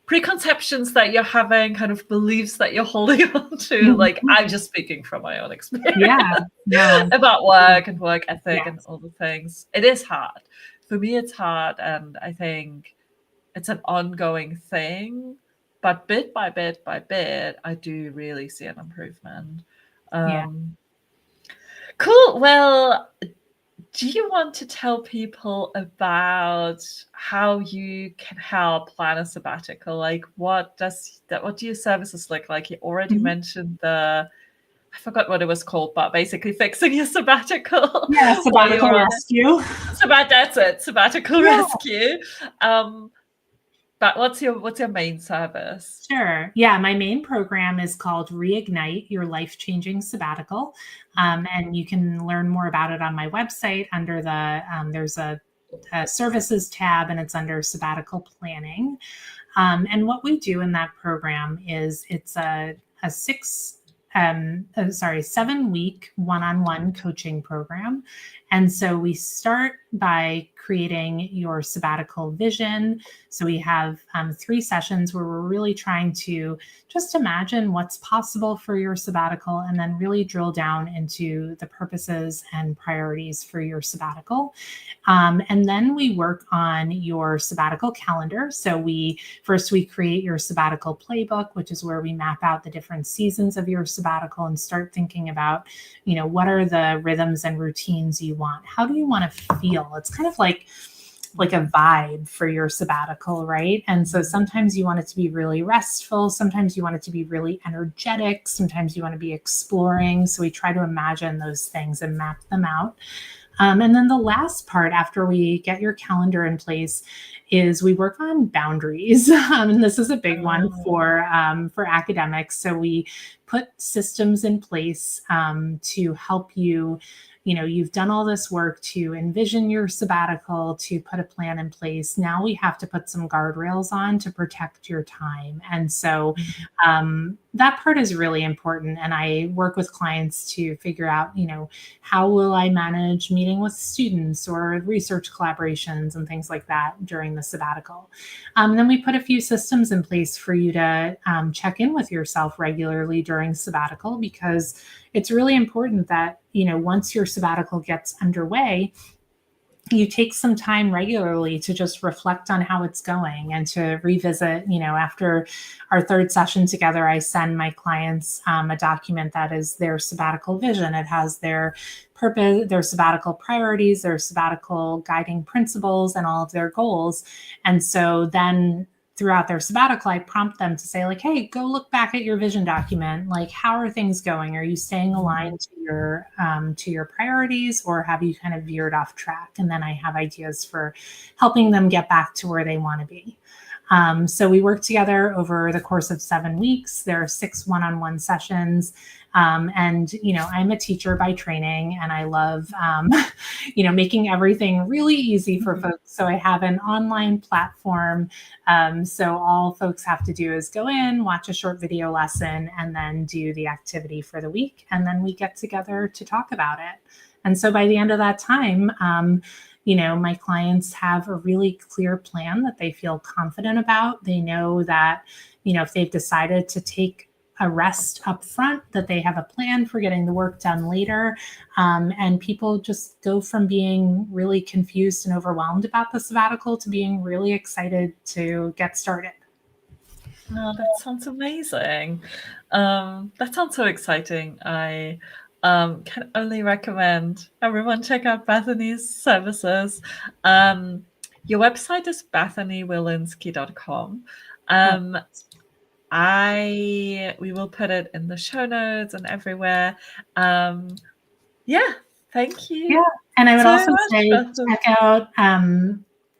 preconceptions that you're having, kind of beliefs that you're holding on to. Like, I'm just speaking from my own experience. Yeah, no, about work and work ethic and yes, all the things. It is hard. For me, it's hard, and I think it's an ongoing thing. But bit by bit by bit, I do really see an improvement. yeah. Cool. Well, do you want to tell people about how you can help plan a sabbatical? Like, what do your services look like? You already Mhm. mentioned I forgot what it was called, but basically fixing your sabbatical Yeah, while sabbatical you're on it. rescue. That's it, sabbatical Yeah. rescue. But what's your main service? Sure. Yeah, my main program is called Reignite Your Life-Changing Sabbatical. And you can learn more about it on my website under there's a services tab, and it's under sabbatical planning. And what we do in that program is it's a 7-week one-on-one coaching program. And so we start by creating your sabbatical vision. So we have 3 sessions where we're really trying to just imagine what's possible for your sabbatical and then really drill down into the purposes and priorities for your sabbatical. And then we work on your sabbatical calendar. So we create your sabbatical playbook, which is where we map out the different seasons of your sabbatical and start thinking about, what are the rhythms and routines you want? How do you want to feel? It's kind of like a vibe for your sabbatical, right? And so sometimes you want it to be really restful. Sometimes you want it to be really energetic. Sometimes you want to be exploring. So we try to imagine those things and map them out. And then the last part, after we get your calendar in place, is we work on boundaries. And this is a big one for academics. So we put systems in place to help you. You've done all this work to envision your sabbatical, to put a plan in place. Now we have to put some guardrails on to protect your time. And so that part is really important. And I work with clients to figure out, how will I manage meeting with students or research collaborations and things like that during the sabbatical. Then we put a few systems in place for you to check in with yourself regularly during sabbatical, because it's really important that, once your sabbatical gets underway, you take some time regularly to just reflect on how it's going and to revisit. After our 3rd session together, I send my clients a document that is their sabbatical vision. It has their purpose, their sabbatical priorities, their sabbatical guiding principles, and all of their goals. And so then throughout their sabbatical, I prompt them to say, like, hey, go look back at your vision document. Like, how are things going? Are you staying aligned to your priorities, or have you kind of veered off track? And then I have ideas for helping them get back to where they want to be. So we work together over the course of 7 weeks. There are 6 one-on-one sessions. And, I'm a teacher by training, and I love, making everything really easy for folks. So I have an online platform. So all folks have to do is go in, watch a short video lesson, and then do the activity for the week. And then we get together to talk about it. And so by the end of that time, my clients have a really clear plan that they feel confident about. They know that, if they've decided to take a rest up front, that they have a plan for getting the work done later. And people just go from being really confused and overwhelmed about the sabbatical to being really excited to get started. No, that sounds amazing. That sounds so exciting. I can only recommend everyone check out Bethany's services. Your website is bethanywilinski.com. We will put it in the show notes and everywhere. Thank you. Yeah, and I would also say check out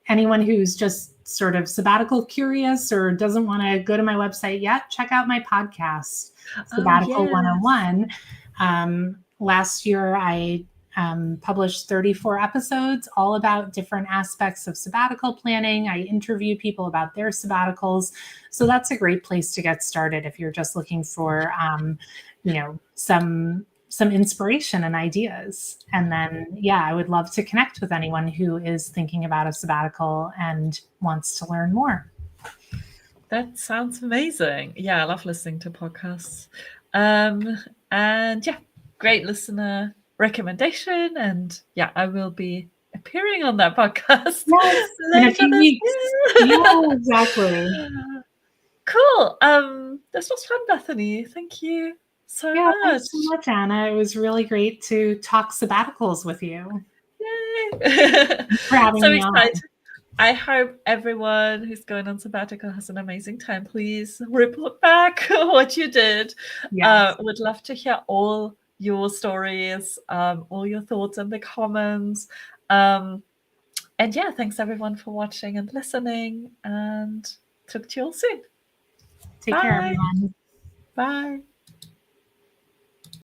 anyone who's just sort of sabbatical curious or doesn't want to go to my website yet. Check out my podcast, Sabbatical 101. Last year, I published 34 episodes, all about different aspects of sabbatical planning. I interview people about their sabbaticals. So that's a great place to get started if you're just looking for, some inspiration and ideas. And then, I would love to connect with anyone who is thinking about a sabbatical and wants to learn more. That sounds amazing. Yeah, I love listening to podcasts. Great listener recommendation. And I will be appearing on that podcast. Yes, in a few weeks. Yeah, exactly. Cool. This was fun, Bethany. Thank you so much. Thanks so much, Anna. It was really great to talk sabbaticals with you. Yay! Thanks for having me on. I hope everyone who's going on sabbatical has an amazing time. Please report back what you did. Yes. Would love to hear all your stories, all your thoughts in the comments. Thanks everyone for watching and listening, and talk to you all soon. Take care, everyone. Bye.